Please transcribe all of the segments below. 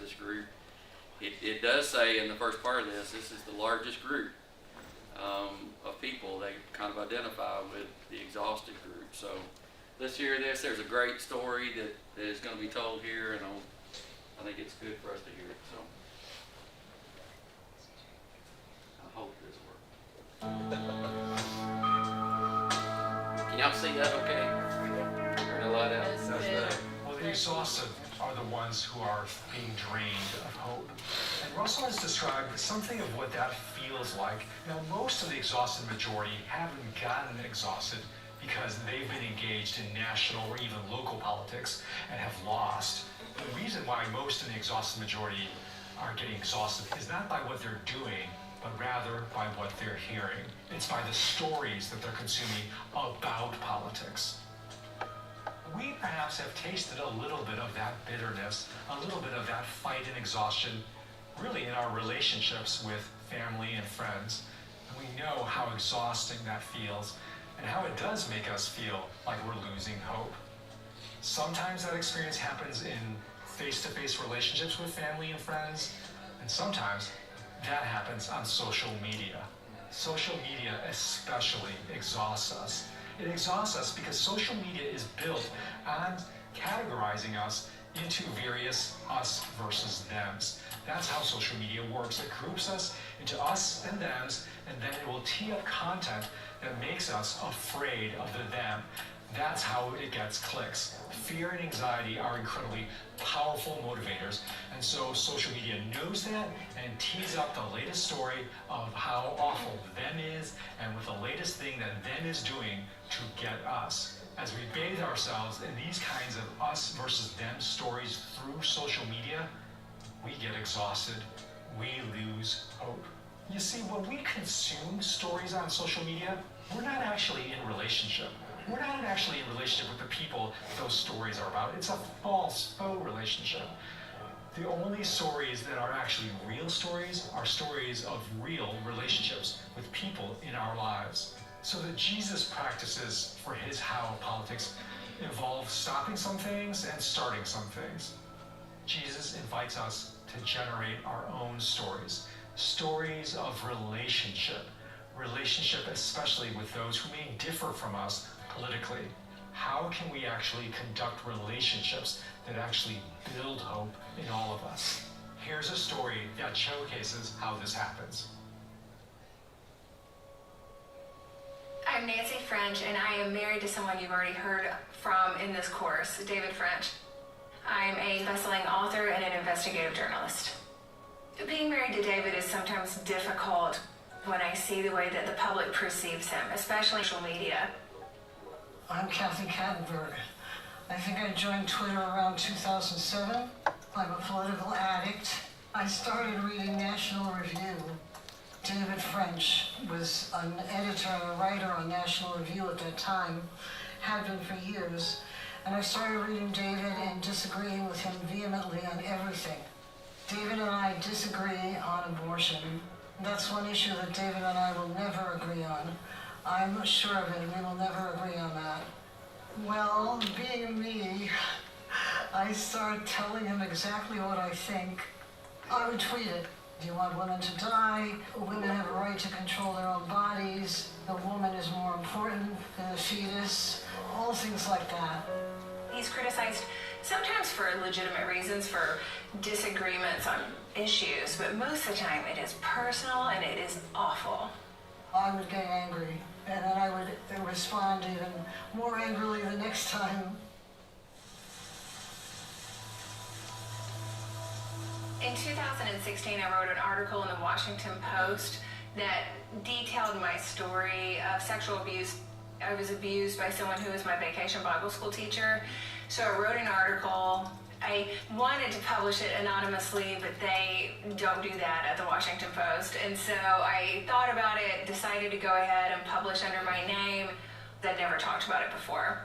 this group. It does say in the first part of this is the largest group of people. They kind of identify with the exhausted group. So let's hear this. There's a great story that is going to be told here, and I think it's good for us to hear it. So I hope this works. Can y'all see that okay? Turn the light out. That's better. Well, the exhausted are the ones who are being drained of hope. And Russell has described something of what that feels like. Now, most of the exhausted majority haven't gotten exhausted because they've been engaged in national or even local politics and have lost. The reason why most of the exhausted majority are getting exhausted is not by what they're doing, but rather by what they're hearing. It's by the stories that they're consuming about politics. We perhaps have tasted a little bit of that bitterness, a little bit of that fight and exhaustion, really in our relationships with family and friends. And we know how exhausting that feels and how it does make us feel like we're losing hope. Sometimes that experience happens in face-to-face relationships with family and friends, and sometimes that happens on social media. Social media especially exhausts us. It exhausts us because social media is built on categorizing us into various us versus thems. That's how social media works. It groups us into us and thems, and then it will tee up content that makes us afraid of the them. That's how it gets clicks. Fear and anxiety are incredibly powerful motivators, and so social media knows that and tees up the latest story of how awful them is and with the latest thing that them is doing to get us. As we bathe ourselves in these kinds of us versus them stories through social media, we get exhausted, we lose hope. You see, when we consume stories on social media, we're not actually in relationship. We're not actually in relationship with the people those stories are about. It's a false, faux relationship. The only stories that are actually real stories are stories of real relationships with people in our lives. So the Jesus practices for his how of politics involve stopping some things and starting some things. Jesus invites us to generate our own stories, stories of relationship especially with those who may differ from us politically. How can we actually conduct relationships that actually build hope in all of us? Here's a story that showcases how this happens. I'm Nancy French, and I am married to someone you've already heard from in this course, David French. I'm a best-selling author and an investigative journalist. Being married to David is sometimes difficult when I see the way that the public perceives him, especially social media. I'm Kathy Kattenberg. I think I joined Twitter around 2007. I'm a political addict. I started reading National Review. David French was an editor and a writer on National Review at that time, had been for years. And I started reading David and disagreeing with him vehemently on everything. David and I disagree on abortion. That's one issue that David and I will never agree on. I'm sure of it, we will never agree on that. Well, being me, I start telling him exactly what I think. I would tweet it. Do you want women to die? Women have a right to control their own bodies. The woman is more important than the fetus. All things like that. He's criticized sometimes for legitimate reasons, for disagreements on issues, but most of the time it is personal and it is awful. I would get angry, and then I would respond even more angrily the next time. In 2016, I wrote an article in the Washington Post that detailed my story of sexual abuse. I was abused by someone who was my vacation Bible school teacher. So I wrote an article. I wanted to publish it anonymously, but they don't do that at the Washington Post. And so I thought about it, decided to go ahead and publish under my name. I'd never talked about it before.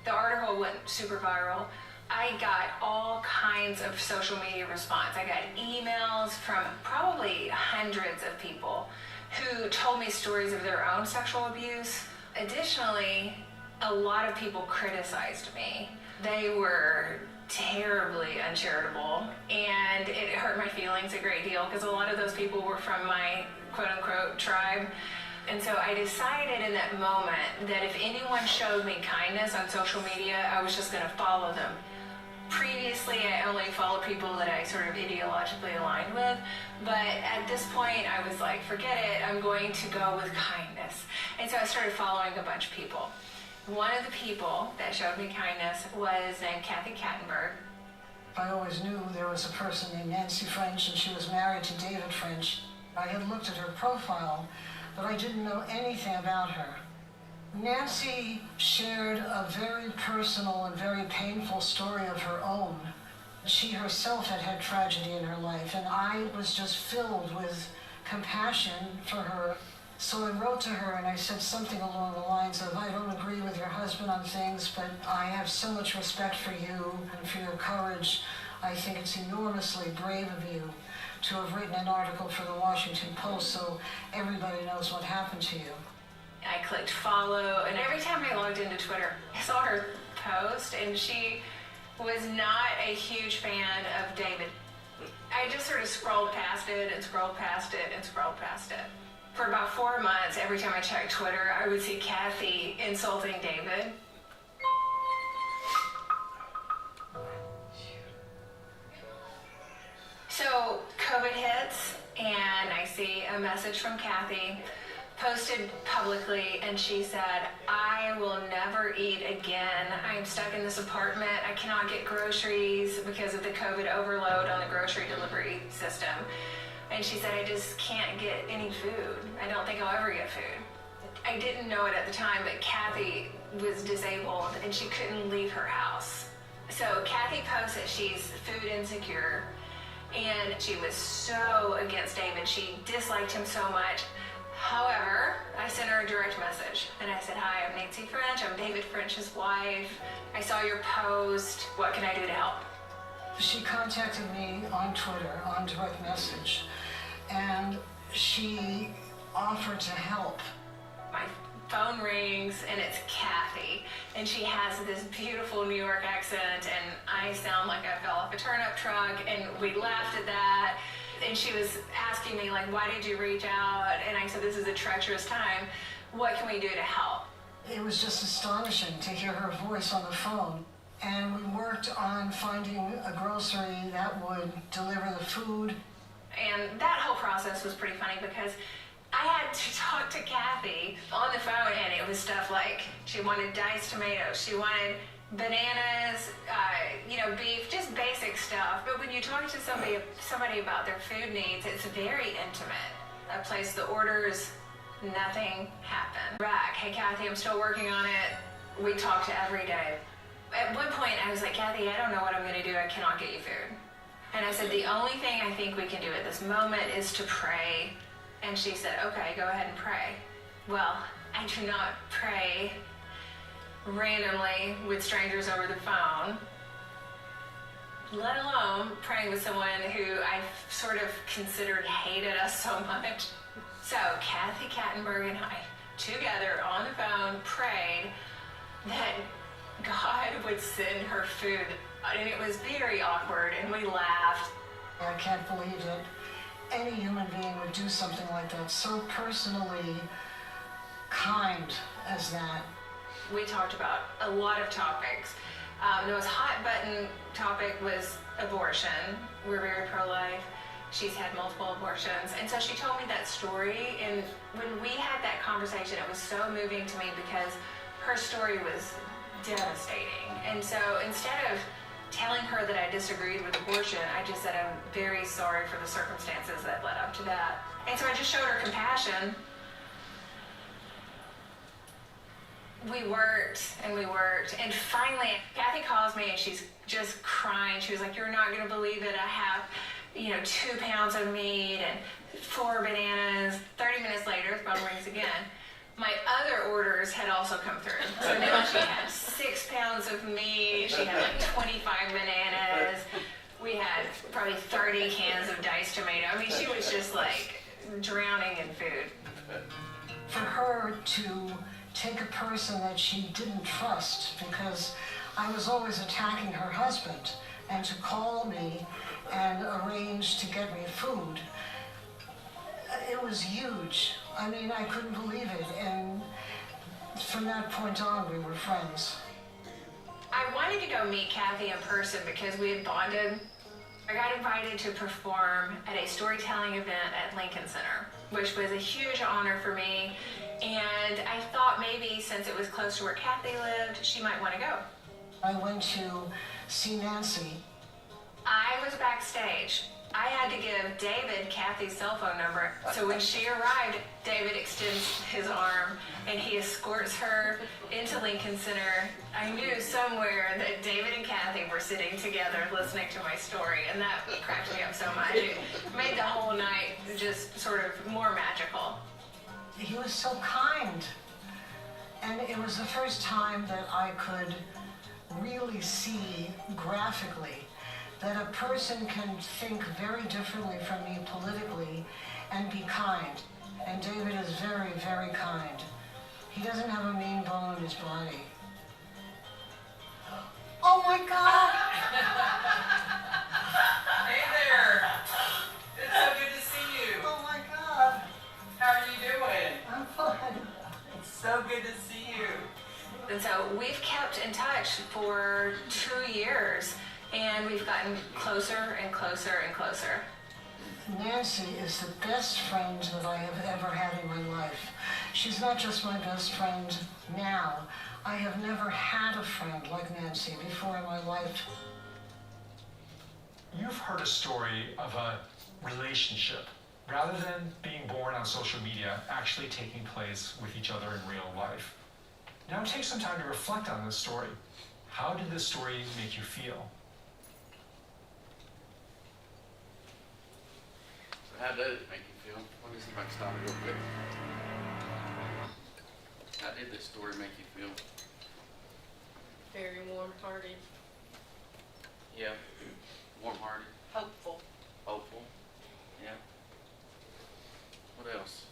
The article went super viral. I got all kinds of social media response. I got emails from probably hundreds of people who told me stories of their own sexual abuse. Additionally, a lot of people criticized me. They were terribly uncharitable, and it hurt my feelings a great deal because a lot of those people were from my quote-unquote tribe. And so I decided in that moment that if anyone showed me kindness on social media, I was just going to follow them. Previously, I only followed people that I sort of ideologically aligned with, but at this point, I was like, forget it, I'm going to go with kindness. And so I started following a bunch of people. One of the people that showed me kindness was named Kathy Kattenberg. I always knew there was a person named Nancy French, and she was married to David French. I had looked at her profile, but I didn't know anything about her. Nancy shared a very personal and very painful story of her own. She herself had had tragedy in her life, and I was just filled with compassion for her. So I wrote to her and I said something along the lines of, I don't agree with your husband on things, but I have so much respect for you and for your courage. I think it's enormously brave of you to have written an article for the Washington Post so everybody knows what happened to you. I clicked follow, and every time I logged into Twitter, I saw her post, and she was not a huge fan of David. I just sort of scrolled past it and scrolled past it and scrolled past it. For about 4 months, every time I checked Twitter, I would see Kathy insulting David. So COVID hits, and I see a message from Kathy posted publicly, and she said, I will never eat again. I am stuck in this apartment. I cannot get groceries because of the COVID overload on the grocery delivery system. And she said, I just can't get any food. I don't think I'll ever get food. I didn't know it at the time, but Kathy was disabled and she couldn't leave her house. So Kathy posts that she's food insecure, and she was so against David. She disliked him so much. However, I sent her a direct message and I said, hi, I'm Nancy French. I'm David French's wife. I saw your post. What can I do to help? She contacted me on Twitter, on direct message, and she offered to help. My phone rings and it's Kathy, and she has this beautiful New York accent, and I sound like I fell off a turnip truck, and we laughed at that. And she was asking me, like, why did you reach out? And I said, this is a treacherous time. What can we do to help? It was just astonishing to hear her voice on the phone. And we worked on finding a grocery that would deliver the food. And that whole process was pretty funny because I had to talk to Kathy on the phone, and it was stuff like she wanted diced tomatoes, she wanted bananas, beef, just basic stuff. But when you talk to somebody about their food needs, it's very intimate. I placed the orders, nothing happened. Back, hey Kathy, I'm still working on it. We talked every day. At one point, I was like, Kathy, I don't know what I'm going to do. I cannot get you food. And I said, the only thing I think we can do at this moment is to pray. And she said, okay, go ahead and pray. Well, I do not pray randomly with strangers over the phone, let alone praying with someone who I sort of considered hated us so much. So Kathy Kattenberg and I, together on the phone, prayed that God would send her food. And it was very awkward, and we laughed. I can't believe that any human being would do something like that, so personally kind as that. We talked about a lot of topics. The most hot button topic was abortion. We're very pro-life. She's had multiple abortions. And so she told me that story, and when we had that conversation, it was so moving to me because her story was devastating. And so instead of telling her that I disagreed with abortion, I just said I'm very sorry for the circumstances that led up to that. And so I just showed her compassion. We worked, and finally, Kathy calls me and she's just crying. She was like, you're not gonna believe it. I have, 2 pounds of meat and 4 bananas. 30 minutes later, the phone rings again. My other orders had also come through. So now she had 6 pounds of meat, she had like 25 bananas. We had probably 30 cans of diced tomato. I mean, she was just like drowning in food. For her to take a person that she didn't trust, because I was always attacking her husband, and to call me and arrange to get me food. It was huge. I mean, I couldn't believe it, and from that point on, we were friends. I wanted to go meet Kathy in person because we had bonded. I got invited to perform at a storytelling event at Lincoln Center, which was a huge honor for me. And I thought maybe since it was close to where Kathy lived, she might want to go. I went to see Nancy. I was backstage. I had to give David Kathy's cell phone number. So when she arrived, David extends his arm and he escorts her into Lincoln Center. I knew somewhere that David and Kathy were sitting together listening to my story, and that cracked me up so much. It made the whole night just sort of more magical. He was so kind. And it was the first time that I could really see graphically that a person can think very differently from me politically and be kind. And David is very, very kind. He doesn't have a mean bone in his body. Oh my God! Hey there! It's so good to see you. Oh my God! How are you doing? I'm fine. It's so good to see you. And so we've kept in touch for 2 years, and we've gotten closer and closer and closer. Nancy is the best friend that I have ever had in my life. She's not just my best friend now. I have never had a friend like Nancy before in my life. You've heard a story of a relationship, rather than being born on social media, actually taking place with each other in real life. Now take some time to reflect on this story. How did this story make you feel? So how does it make you feel? Let me see if I can stop it real quick. How did this story make you feel? Very warm-hearted, Yeah. Warm-hearted, hopeful. hopeful. Yeah. What else?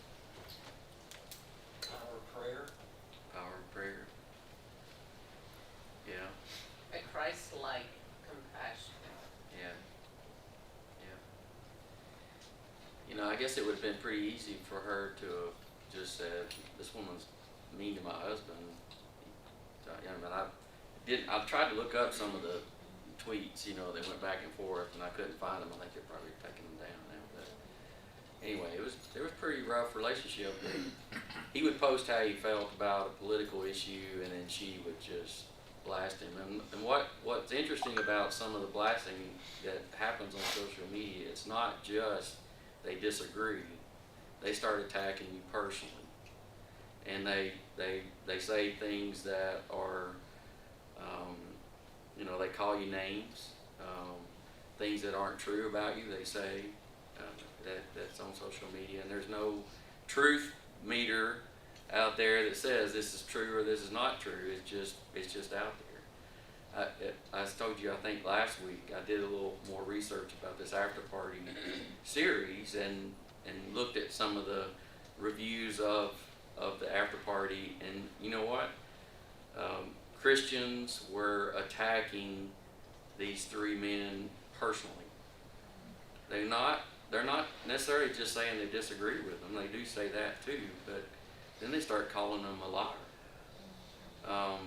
Power of prayer. Power of prayer. Yeah. A Christ-like compassion. Yeah. Yeah. You know, I guess it would have been pretty easy for her to have just said, "This woman's mean to my husband." I tried to look up some of the tweets, you know, that went back and forth, and I couldn't find them. I think they're probably taking them down now. But anyway, it was a pretty rough relationship. He would post how he felt about a political issue, and then she would just blast him. And what's interesting about some of the blasting that happens on social media, it's not just they disagree. They start attacking you personally. And they say things that are, you know, they call you names, things that aren't true about you. They say that's on social media, and there's no truth meter out there that says this is true or this is not true. It's just out there. I told you, I think last week, I did a little more research about this after party series and looked at some of the reviews of the after party, and you know what? Christians were attacking these three men personally. They're not necessarily just saying they disagree with them. They do say that too, but then they start calling them a liar.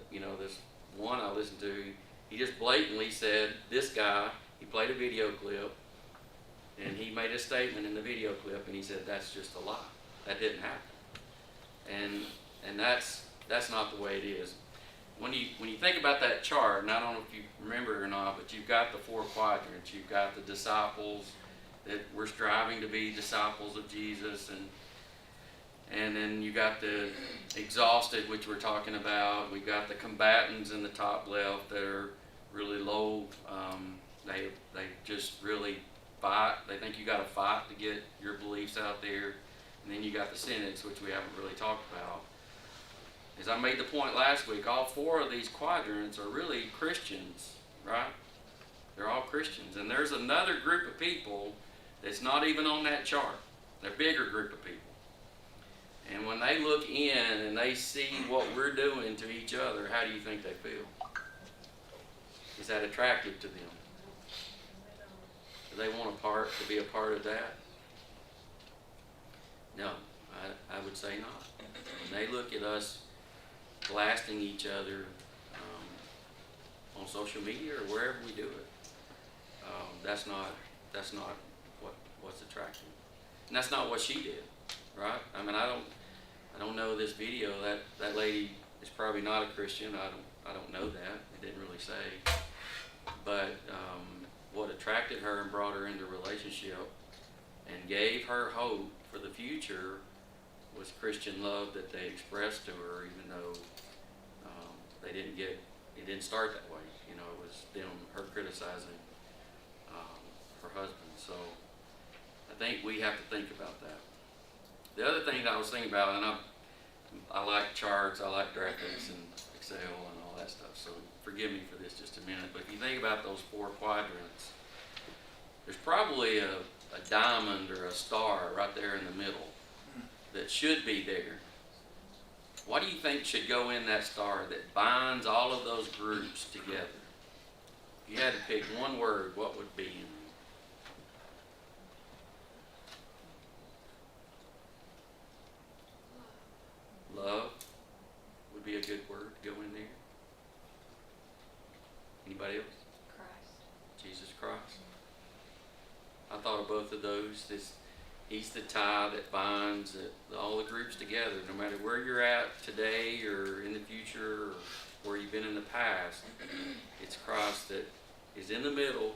You know, this one I listened to, he just blatantly said, this guy, he played a video clip, and he made a statement in the video clip, and he said, that's just a lie. That didn't happen. And that's not the way it is. When you think about that chart, and I don't know if you remember it or not, but you've got the four quadrants. You've got the disciples that were striving to be disciples of Jesus, and then you got the exhausted, which we're talking about. We've got the combatants in the top left that are really low. They just really fight. They think you got to fight to get your beliefs out there. And then you got the cynics, which we haven't really talked about. As I made the point last week, all four of these quadrants are really Christians, right? They're all Christians. And there's another group of people that's not even on that chart. They're a bigger group of people. And when they look in and they see what we're doing to each other, how do you think they feel? Is that attractive to them? Do they want to be a part of that? No, I would say not. When they look at us blasting each other on social media or wherever we do it, that's not what's attractive, and that's not what she did, right? I mean, I don't know this video. That lady is probably not a Christian. I don't know that. It didn't really say, but what attracted her and brought her into a relationship and gave her hope for the future was Christian love that they expressed to her, even though it didn't start that way. You know, it was her criticizing her husband. So I think we have to think about that. The other thing that I was thinking about, and I like charts, I like graphics and Excel and all that stuff, so forgive me for this just a minute, but if you think about those 4 quadrants, there's probably a diamond or a star right there in the middle that should be there. What do you think should go in that star that binds all of those groups together? If you had to pick one word, what would be in there? Love would be a good word to go in there. Anybody else? Christ. Jesus Christ. I thought of both of those. He's the tie that binds all the groups together, no matter where you're at today or in the future or where you've been in the past. It's Christ that is in the middle,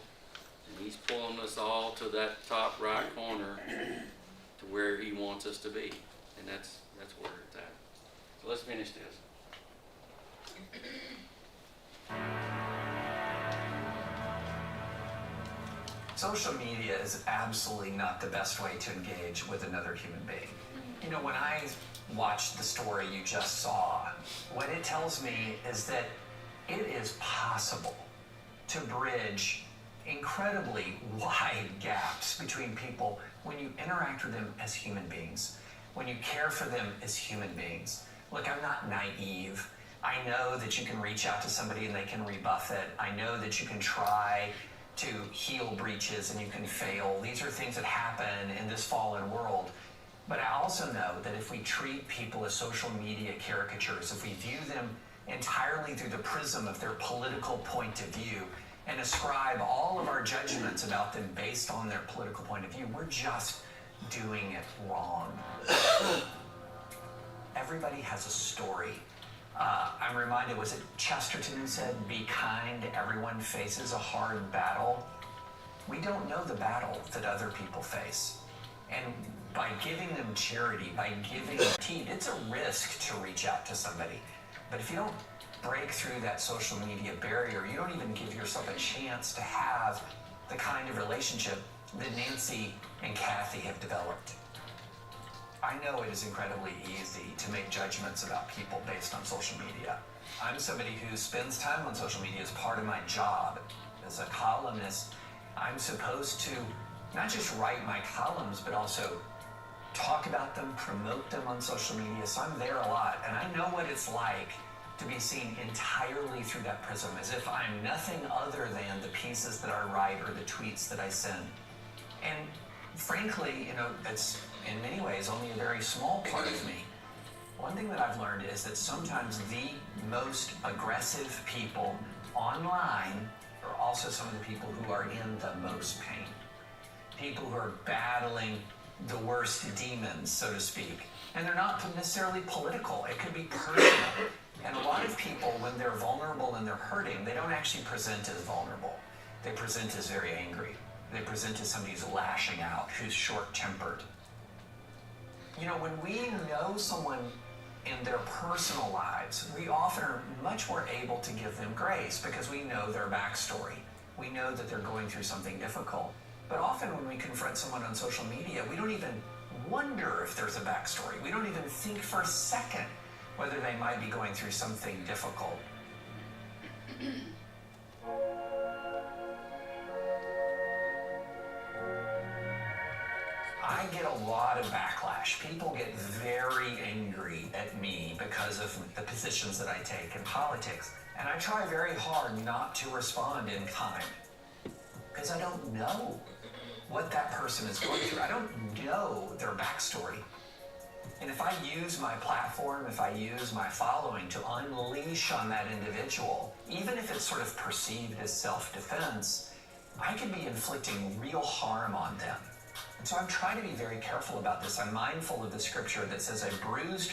and he's pulling us all to that top right corner to where he wants us to be. And that's where it's at. So let's finish this. Social media is absolutely not the best way to engage with another human being. You know, when I watched the story you just saw, what it tells me is that it is possible to bridge incredibly wide gaps between people when you interact with them as human beings, when you care for them as human beings. Look, I'm not naive. I know that you can reach out to somebody and they can rebuff it. I know that you can try to heal breaches and you can fail. These are things that happen in this fallen world. But I also know that if we treat people as social media caricatures, if we view them entirely through the prism of their political point of view and ascribe all of our judgments about them based on their political point of view, we're just doing it wrong. Everybody has a story. I'm reminded, was it Chesterton who said, "Be kind, everyone faces a hard battle"? We don't know the battle that other people face. And by giving them charity, by giving them heed, it's a risk to reach out to somebody. But if you don't break through that social media barrier, you don't even give yourself a chance to have the kind of relationship that Nancy and Kathy have developed. I know it is incredibly easy to make judgments about people based on social media. I'm somebody who spends time on social media as part of my job. As a columnist, I'm supposed to not just write my columns, but also talk about them, promote them on social media. So I'm there a lot, and I know what it's like to be seen entirely through that prism, as if I'm nothing other than the pieces that I write or the tweets that I send. And frankly, you know, it's in many ways only a very small part of me. One thing that I've learned is that sometimes the most aggressive people online are also some of the people who are in the most pain. People who are battling the worst demons, so to speak. And they're not necessarily political. It could be personal. And a lot of people, when they're vulnerable and they're hurting, they don't actually present as vulnerable. They present as very angry. They present as somebody who's lashing out, who's short-tempered. You know, when we know someone in their personal lives, we often are much more able to give them grace because we know their backstory. We know that they're going through something difficult. But often when we confront someone on social media, we don't even wonder if there's a backstory. We don't even think for a second whether they might be going through something difficult. I get a lot of backlash. People get very angry at me because of the positions that I take in politics. And I try very hard not to respond in kind, because I don't know what that person is going through. I don't know their backstory. And if I use my platform, if I use my following to unleash on that individual, even if it's sort of perceived as self-defense, I can be inflicting real harm on them. And so I'm trying to be very careful about this. I'm mindful of the scripture that says, a bruised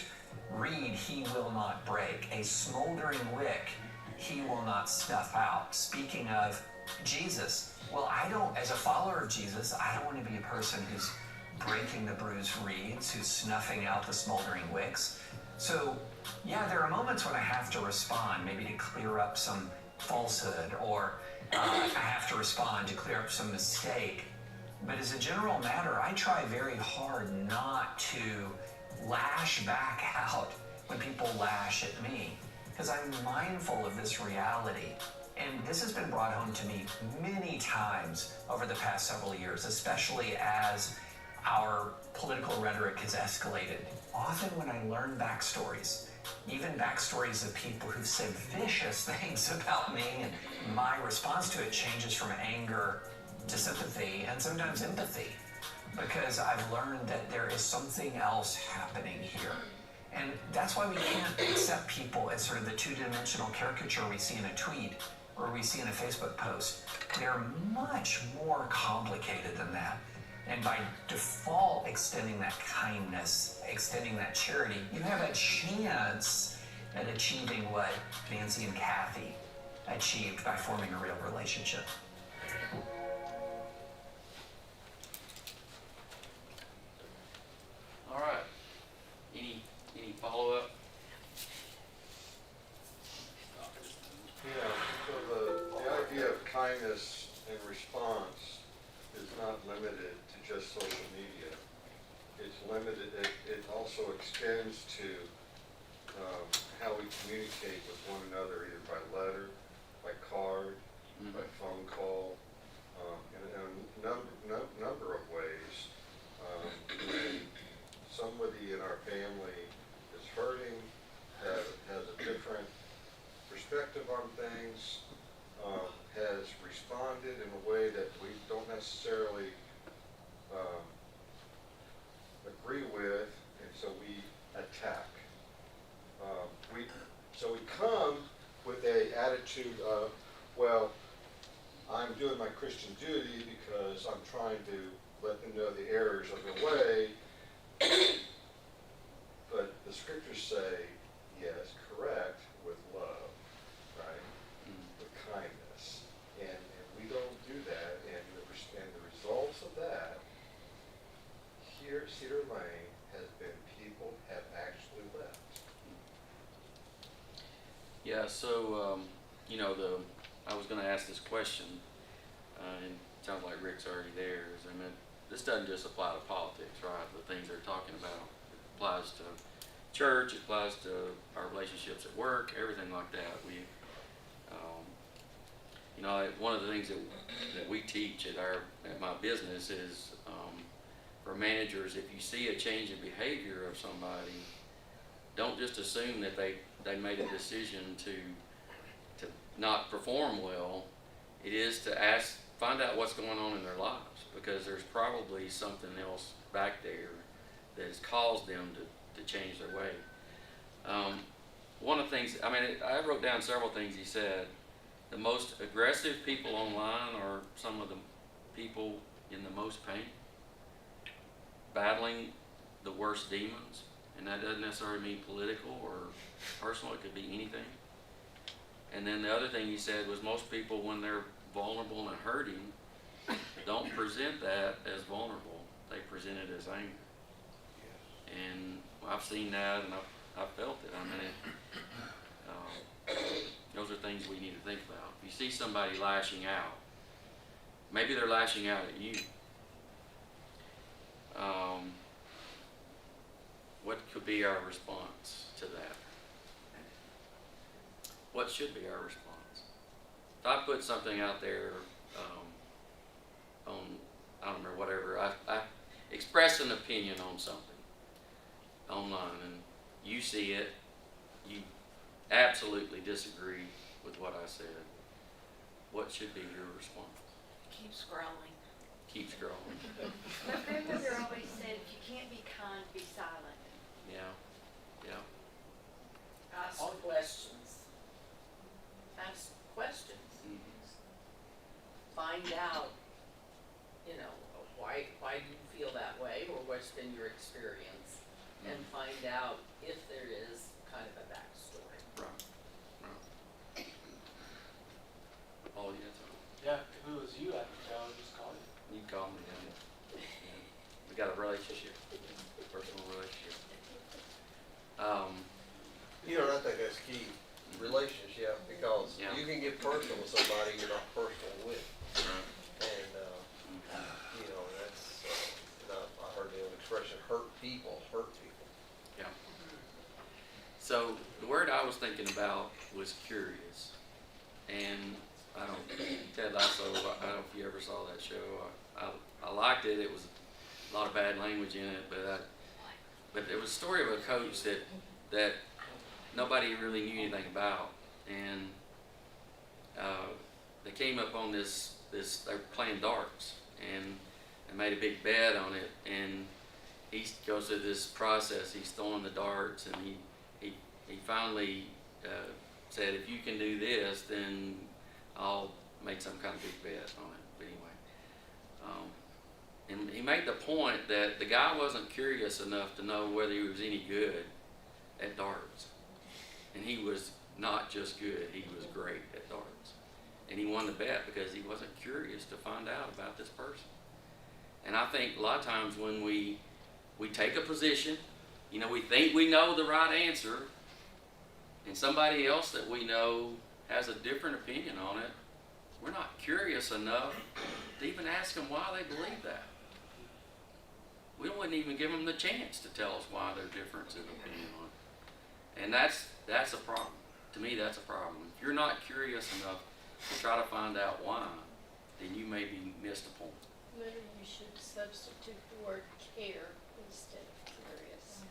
reed he will not break, a smoldering wick he will not snuff out. Speaking of Jesus, well, as a follower of Jesus, I don't want to be a person who's breaking the bruised reeds, who's snuffing out the smoldering wicks. So, yeah, there are moments when I have to respond, maybe to clear up some falsehood, or I have to respond to clear up some mistake. But as a general matter, I try very hard not to lash back out when people lash at me, because I'm mindful of this reality. And this has been brought home to me many times over the past several years, especially as our political rhetoric has escalated. Often when I learn backstories, even backstories of people who've said vicious things about me, and my response to it changes from anger to sympathy and sometimes empathy, because I've learned that there is something else happening here. And that's why we can't accept people as sort of the two-dimensional caricature we see in a tweet or we see in a Facebook post. They're much more complicated than that. And by default, extending that kindness, extending that charity, you have a chance at achieving what Nancy and Kathy achieved by forming a real relationship. All right. Any follow-up? Yeah, so the idea of kindness and response is not limited to just social media. It's limited, it also extends to how we communicate with one another, either by letter, by card, by phone call, in a number of ways. When somebody in our family is hurting, has a different perspective on things, has responded in a way that we don't necessarily agree with, and so we attack. So we come with a attitude of, well, I'm doing my Christian duty because I'm trying to let them know the errors of their way, but the scriptures say, yes, correct, with love, right? With kindness. And we don't do that, and the results of that here at Cedar Lane has been people have actually left. Yeah, so, I was gonna ask this question, and it sounds like Rick's already there. This doesn't just apply to politics, right? The things they're talking about. It applies to church, it applies to our relationships at work, everything like that. One of the things that we teach at my business is, for managers, if you see a change in behavior of somebody, don't just assume that they made a decision to not perform well. It is to find out what's going on in their lives, because there's probably something else back there that has caused them to change their way. One of the things, I wrote down several things he said. The most aggressive people online are some of the people in the most pain, battling the worst demons, and that doesn't necessarily mean political or personal, it could be anything. And then the other thing he said was most people, when they're vulnerable and hurting, don't present that as vulnerable, they present it as anger. And I've seen that, and I've felt it. Those are things we need to think about. If you see somebody lashing out, maybe they're lashing out at you. What could be our response to that? What should be our response? If I put something out there on, I don't remember, whatever, I express an opinion on something online, and you see it, you absolutely disagree with what I said, what should be your response? Keep scrolling. Keep scrolling. My grandmother always said, if you can't be kind, be silent. Yeah, yeah. Ask questions. Ask questions. Mhm. Find out, you know, why do you feel that way, or what's been your experience, and find out if there is kind of a backstory. Right, right. Oh, yeah, Yeah, if it was you, I would just call you. you call me, yeah. We got a relationship, personal relationship. You know, I think that's key, relationship, because Yeah. you can get personal with somebody you're not personal with. Right. And, you know, that's, I heard the old expression, hurt people. Yeah. So the word I was thinking about was curious, and I don't, Ted Lasso. I don't know if you ever saw that show. I liked it. It was a lot of bad language in it, but it was a story of a coach that nobody really knew anything about, and they came up on this. They were playing darts, and they made a big bet on it, and he goes through this process. He's throwing the darts, and he finally said, if you can do this, then I'll make some kind of big bet on it. But anyway, and he made the point that the guy wasn't curious enough to know whether he was any good at darts. And he was not just good, he was great at darts. And he won the bet because he wasn't curious to find out about this person. And I think a lot of times when we take a position, you know, we think we know the right answer, and somebody else that we know has a different opinion on it, we're not curious enough to even ask them why they believe that. We wouldn't even give them the chance to tell us why their difference in opinion on it. And that's a problem. To me, that's a problem. If you're not curious enough to try to find out why, then you maybe missed a point. Maybe you should substitute the word care instead of curious.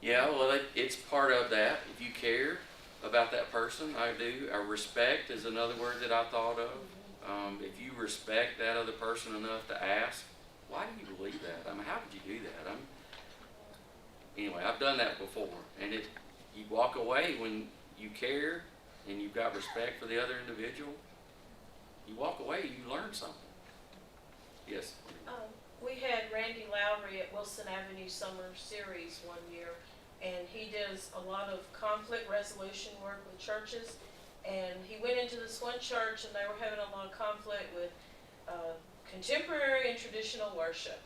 Yeah, well, it's part of that. If you care about that person, I do. Respect is another word that I thought of. If you respect that other person enough to ask, why do you believe that? I mean, how did you do that? Anyway, I've done that before, and you walk away when you care and you've got respect for the other individual. You walk away, you learn something. Yes. We had Randy Lowry at Wilson Avenue Summer Series one year, and he does a lot of conflict resolution work with churches. And he went into this one church, and they were having a lot of conflict with contemporary and traditional worship,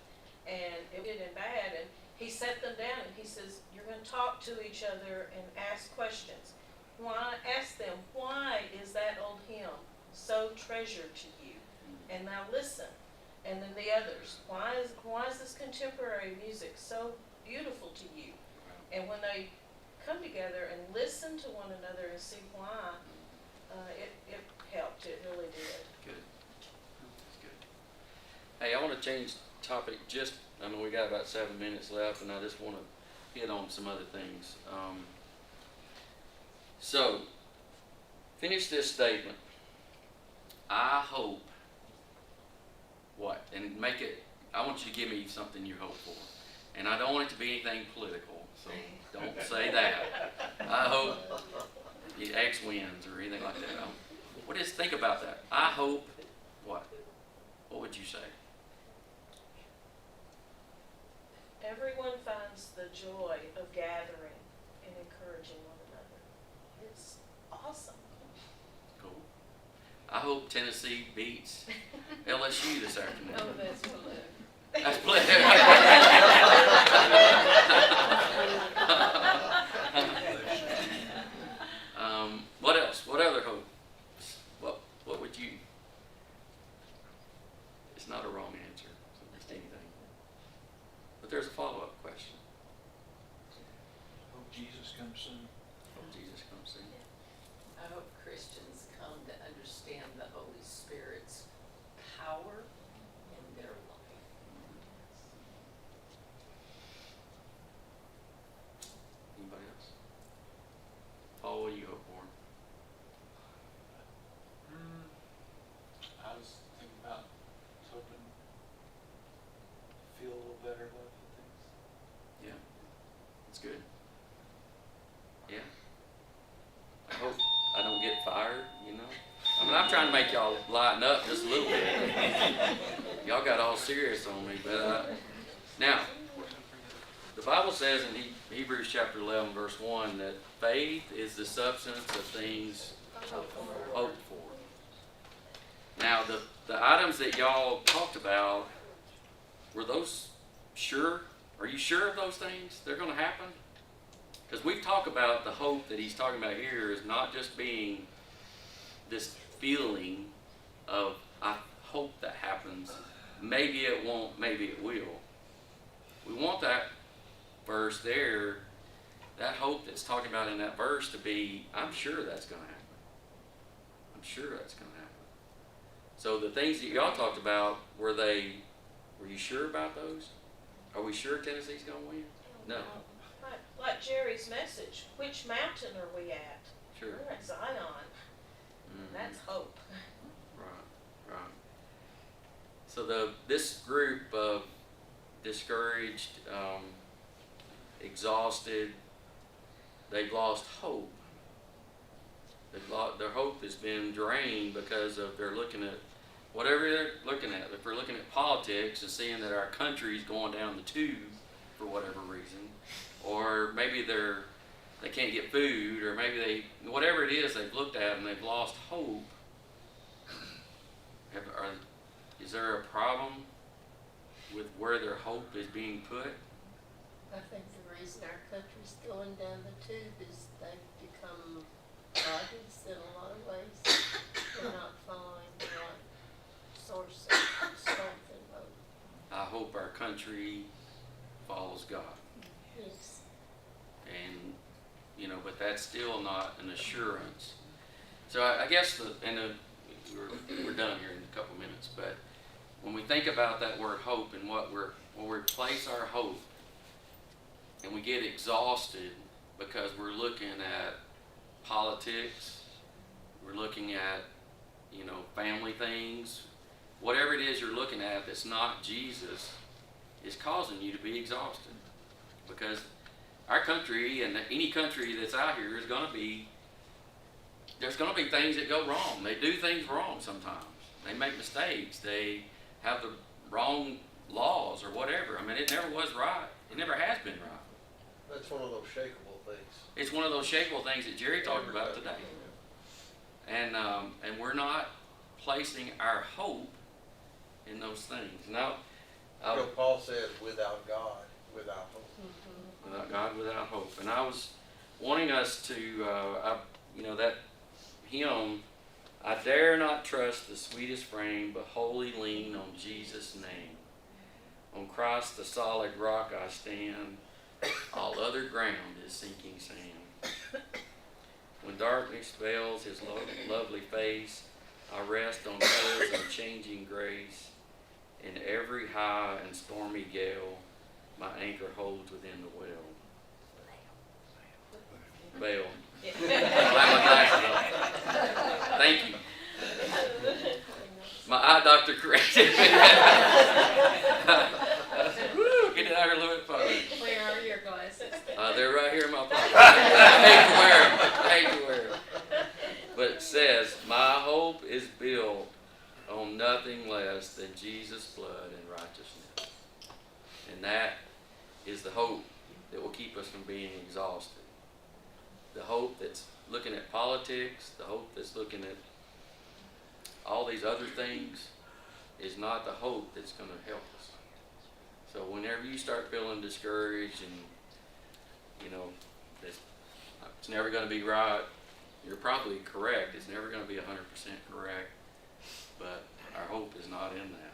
and it did him bad. And he sat them down and he says, "You're going to talk to each other and ask questions. Why? Ask them, why is that old hymn so treasured to you? And now listen." And then the others, why is this contemporary music so beautiful to you? And when they come together and listen to one another and see why, it helped. It really did. Good. That's good. Hey, I want to change topic I mean, we got about 7 minutes left, and I just want to hit on some other things. So, finish this statement. I hope what? And make it, I want you to give me something you hope for. And I don't want it to be anything political, so don't say that. I hope the X wins or anything like that. Think about that. I hope what? What would you say? Everyone finds the joy of gathering and encouraging one another. It's awesome. Cool. I hope Tennessee beats LSU this afternoon. Oh, that's blue. That's play. What else? What other hopes? What would you? It's not a wrong answer. So just anything. But there's a follow-up question. Hope Jesus comes soon. Hope Jesus comes soon. I hope Christians come to understand the Holy Spirit's power in their life. Anybody else? Paul, what do you hope for? lighten up just a little bit. Y'all got all serious on me, but now, the Bible says in Hebrews chapter 11, verse 1, that faith is the substance of things hoped for. Now, the items that y'all talked about, were those sure? Are you sure of those things? They're going to happen? Because we've talked about the hope that he's talking about here is not just being this feeling of, I hope that happens. Maybe it won't, maybe it will. We want that verse there, that hope that's talking about in that verse to be, I'm sure that's going to happen. I'm sure that's going to happen. So the things that y'all talked about, were you sure about those? Are we sure Tennessee's going to win? No. Like Jerry's message, which mountain are we at? Sure. We're at Zion. Mhm. That's hope. Right. So this group of discouraged, exhausted, they've lost hope. Their hope has been drained because of they're looking at whatever they're looking at. If they're looking at politics and seeing that our country's going down the tube for whatever reason, or maybe they can't get food, or maybe whatever it is they've looked at and they've lost hope. Is there a problem with where their hope is being put? I think the reason our country's going down the tube is they've become bodies in a lot of ways. They're not following the right source of strength and hope. I hope our country follows God. Yes. And, but that's still not an assurance. So I guess we're done here in a couple minutes, but when we think about that word hope and when we place our hope and we get exhausted because we're looking at politics, we're looking at, family things, whatever it is you're looking at that's not Jesus is causing you to be exhausted. Because our country and any country that's out here there's going to be things that go wrong. They do things wrong sometimes. They make mistakes. They have the wrong laws or whatever. I mean, it never was right. It never has been right. That's one of those shakeable things. It's one of those shakeable things that Jerry talked about today. And we're not placing our hope in those things. Now, Paul says, without God, without hope. Mm-hmm. Without God, without hope. And I was wanting us to, that hymn, I dare not trust the sweetest frame, but wholly lean on Jesus' name. On Christ the solid rock I stand, all other ground is sinking sand. When darkness veils his lovely face, I rest on his unchanging grace. In every high and stormy gale, my anchor holds within the well. Veil. Thank you. My eye doctor corrected me. I said, woo, get it out here a little bit further. Where are your glasses? They're right here in my pocket. I hate to wear them. But it says, my hope is built on nothing less than Jesus' blood and righteousness. And that is the hope that will keep us from being exhausted. The hope that's looking at politics, the hope that's looking at all these other things is not the hope that's going to help us. So whenever you start feeling discouraged and, it's never going to be right, you're probably correct. It's never going to be 100% correct, but our hope is not in that.